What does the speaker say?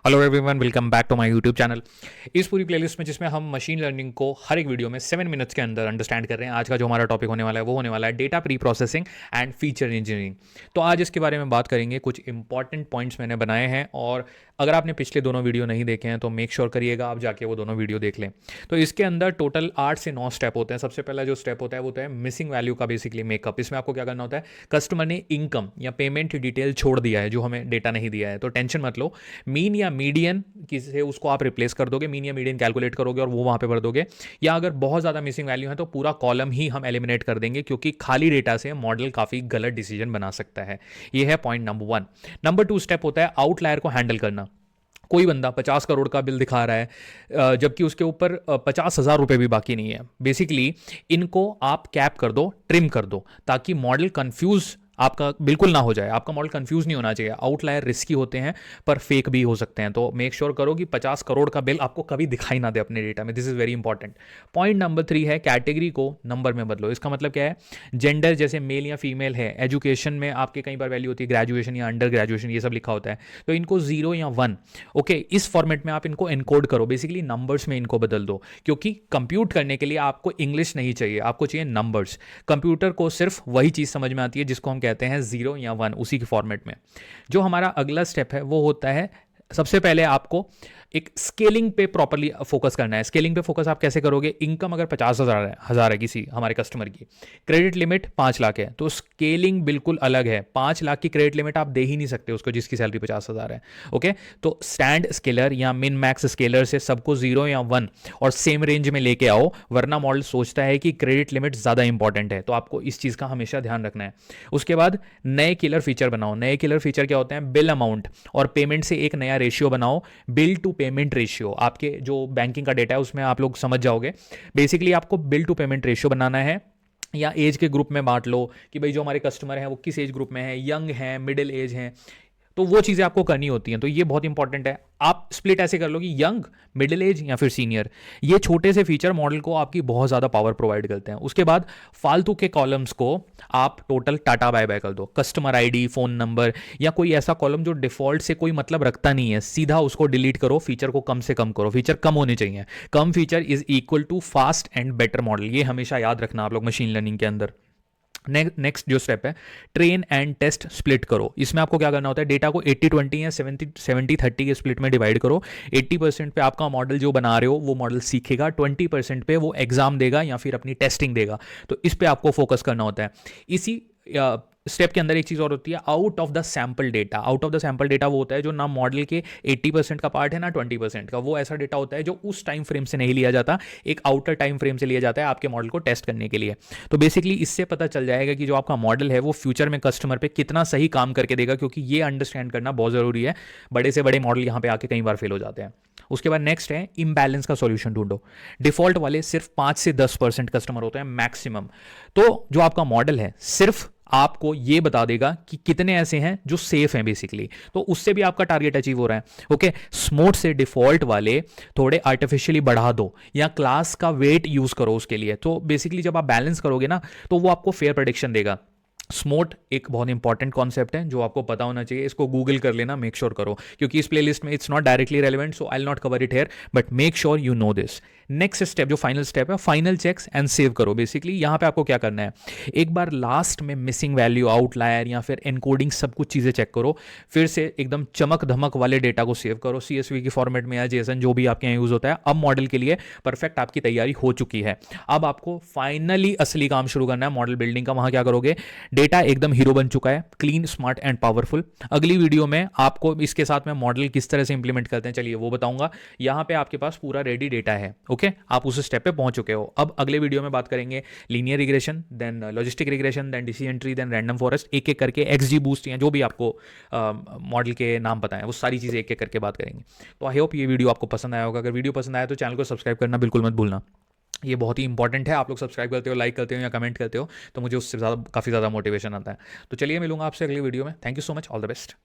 Hello everyone, welcome back to my YouTube channel. इस पूरी playlist में जिसमें हम मशीन लर्निंग को हर एक वीडियो में 7 मिनट्स के अंदर अंडरस्टैंड कर रहे हैं, आज का जो हमारा टॉपिक होने वाला है वो होने वाला है data pre processing and feature engineering. तो आज इसके बारे में बात करेंगे। कुछ इंपॉर्टेंट पॉइंट्स मैंने बनाए हैं और अगर आपने पिछले दोनों वीडियो नहीं देखे हैं तो मेक श्योर करिएगा आप जाके वो दोनों वीडियो देख लें। तो इसके अंदर टोटल 8 से 9 स्टेप होते हैं। सबसे पहला जो स्टेप होता है वो होता है मिसिंग वैल्यू का बेसिकली मेकअप। इसमें आपको क्या करना होता है, कस्टमर ने इनकम या पेमेंट डिटेल छोड़ दिया है जो हमें डेटा नहीं दिया है, तो टेंशन मत लो। मीन या मीडियन से उसको आप रिप्लेस कर दोगे, मीन या मीडियन कैलकुलेट करोगे और वो वहां पे भर दोगे। या अगर बहुत ज़्यादा मिसिंग वैल्यू है तो पूरा कॉलम ही हम एलिमिनेट कर देंगे, क्योंकि खाली डेटा से मॉडल काफ़ी गलत डिसीजन बना सकता है। ये है पॉइंट नंबर 1। नंबर 2 स्टेप होता है आउटलायर को हैंडल करना। कोई बंदा 50 करोड़ का बिल दिखा रहा है जबकि उसके ऊपर 50,000 रुपये भी बाकी नहीं है। बेसिकली इनको आप कैप कर दो, ट्रिम कर दो, ताकि मॉडल कंफ्यूज आपका बिल्कुल ना हो जाए। आपका मॉडल कंफ्यूज नहीं होना चाहिए। आउटलायर रिस्की होते हैं पर फेक भी हो सकते हैं, तो मेक श्योर करो कि 50 करोड़ का बिल आपको कभी दिखाई ना दे अपने डेटा में। This is very important. Point number 3 है कैटेगरी को नंबर में बदलो। इसका मतलब क्या है, जेंडर जैसे मेल या फीमेल है, एजुकेशन में आपके कई बार वैल्यू होती है ग्रेजुएशन या अंडर ग्रेजुएशन, ये सब लिखा होता है, तो इनको 0 या 1 ओके इस फॉर्मेट में आप इनको एनकोड करो। बेसिकली नंबर्स में इनको बदल दो, क्योंकि कंप्यूट करने के लिए आपको इंग्लिश नहीं चाहिए, आपको चाहिए नंबर्स। कंप्यूटर को सिर्फ वही चीज़ समझ में आती है जिसको हम कहते हैं 0 या 1, उसी के फॉर्मेट में। जो हमारा अगला स्टेप है वो होता है, सबसे पहले आपको एक स्केलिंग पे प्रॉपरली फोकस करना है। स्केलिंग पे फोकस आप कैसे करोगे, इनकम अगर 50,000 है किसी हमारे कस्टमर की, क्रेडिट लिमिट 5 लाख है, तो स्केलिंग बिल्कुल अलग है। 5 लाख की क्रेडिट लिमिट आप दे ही नहीं सकते उसको जिसकी सैलरी 50,000 है। ओके, तो स्टैंड स्केलर या मिन मैक्स स्केलर से सबको 0 या 1 और सेम रेंज में लेके आओ, वरना मॉडल सोचता है कि क्रेडिट लिमिट ज़्यादा इंपॉर्टेंट है। तो आपको इस चीज़ का हमेशा ध्यान रखना है। उसके बाद नए किलर फीचर बनाओ। नए किलर फीचर क्या होते हैं, बिल अमाउंट और पेमेंट से एक नया रेशियो बनाओ, बिल टू पेमेंट रेशियो। आपके जो बैंकिंग का डेटा है उसमें आप लोग समझ जाओगे। बेसिकली आपको बिल टू पेमेंट रेशियो बनाना है, या एज के ग्रुप में बांट लो कि भाई जो हमारे कस्टमर हैं वो किस एज ग्रुप में है, यंग हैं, मिडिल एज हैं, तो वो चीज़ें आपको करनी होती हैं। तो ये बहुत इंपॉर्टेंट है। आप स्प्लिट ऐसे कर लो कि यंग, मिडिल एज या फिर सीनियर। ये छोटे से फीचर मॉडल को आपकी बहुत ज़्यादा पावर प्रोवाइड करते हैं। उसके बाद फालतू के कॉलम्स को आप टोटल टाटा बाय बाय कर दो। कस्टमर आईडी, फ़ोन नंबर या कोई ऐसा कॉलम जो डिफॉल्ट से कोई मतलब रखता नहीं है, सीधा उसको डिलीट करो। फीचर को कम से कम करो, फीचर कम होने चाहिए। कम feature is equal to fast and better model. ये हमेशा याद रखना आप लोग मशीन लर्निंग के अंदर। नेक्स्ट जो स्टेप है, ट्रेन एंड टेस्ट स्प्लिट करो। इसमें आपको क्या करना होता है, डेटा को 80-20 या 70-30 के स्प्लिट में डिवाइड करो। 80% पे आपका मॉडल जो बना रहे हो वो मॉडल सीखेगा, 20% पे वो एग्जाम देगा या फिर अपनी टेस्टिंग देगा। तो इस पे आपको फोकस करना होता है। इसी स्टेप के अंदर एक चीज़ और होती है, out of the sample data. Out of the sample data वो होता है जो ना मॉडल के 80% का पार्ट है ना 20% का। वो ऐसा डेटा होता है जो उस टाइम फ्रेम से नहीं लिया जाता, एक आउटर टाइम फ्रेम से लिया जाता है आपके मॉडल को टेस्ट करने के लिए। तो बेसिकली इससे पता चल जाएगा कि जो आपका मॉडल है वो फ्यूचर में कस्टमर पे कितना सही काम करके देगा, क्योंकि ये अंडरस्टैंड करना बहुत ज़रूरी है। बड़े से बड़े मॉडल यहाँ पे आके कई बार फेल हो जाते हैं। उसके बाद नेक्स्ट है इम्बैलेंस का सॉल्यूशन ढूंढो। डिफॉल्ट वाले सिर्फ 5 से 10% कस्टमर होते हैं मैक्सिमम। तो जो आपका मॉडल है सिर्फ आपको ये बता देगा कि कितने ऐसे हैं जो सेफ हैं बेसिकली, तो उससे भी आपका टारगेट अचीव हो रहा है। ओके, स्मूथ से डिफॉल्ट वाले थोड़े आर्टिफिशियली बढ़ा दो या क्लास का वेट यूज करो उसके लिए। तो बेसिकली जब आप बैलेंस करोगे ना तो वो आपको फेयर प्रेडिक्शन देगा। स्मोट एक बहुत इंपॉर्टेंट कॉन्सेप्ट है जो आपको पता होना चाहिए। इसको गूगल कर लेना, मेक श्योर करो, क्योंकि इस प्लेलिस्ट में it's not directly relevant, so I will not cover it here, but make sure you know this. Next step जो फाइनल स्टेप है, फाइनल चेक्स एंड सेव करो। बेसिकली यहां पे आपको क्या करना है, एक बार लास्ट में मिसिंग वैल्यू, आउटलायर या फिर एनकोडिंग सब कुछ चीज़ें चेक करो। फिर से एकदम चमक धमक वाले डेटा को सेव करो CSV की फॉर्मेट में या जेसन जो भी आपके यहाँ यूज होता है। अब मॉडल के लिए परफेक्ट आपकी तैयारी हो चुकी है। अब आपको फाइनली असली काम शुरू करना है मॉडल बिल्डिंग का। वहां क्या करोगे, डेटा एकदम हीरो बन चुका है, क्लीन, स्मार्ट एंड पावरफुल। अगली वीडियो में आपको इसके साथ में मॉडल किस तरह से इंप्लीमेंट करते हैं चलिए वो बताऊंगा। यहां पे आपके पास पूरा रेडी डेटा है। ओके, आप उस स्टेप पे पहुंच चुके हो। अब अगले वीडियो में बात करेंगे linear regression, then logistic regression, then decision tree, then random forest. एक एक करके XG बूस्ट या जो भी आपको मॉडल के नाम पता है वो सारी चीज़ें एक एक करके बात करेंगे। तो आई होप ये वीडियो आपको पसंद आया होगा। अगर वीडियो पसंद आया तो चैनल को सब्सक्राइब करना बिल्कुल मत भूलना। ये बहुत ही इंपॉर्टेंट है। आप लोग सब्सक्राइब करते हो, लाइक करते हो या कमेंट करते हो तो मुझे उससे ज़्यादा काफ़ी ज़्यादा मोटिवेशन आता है। तो चलिए मिलूंगा आपसे अगली वीडियो में। Thank you so much, all the best.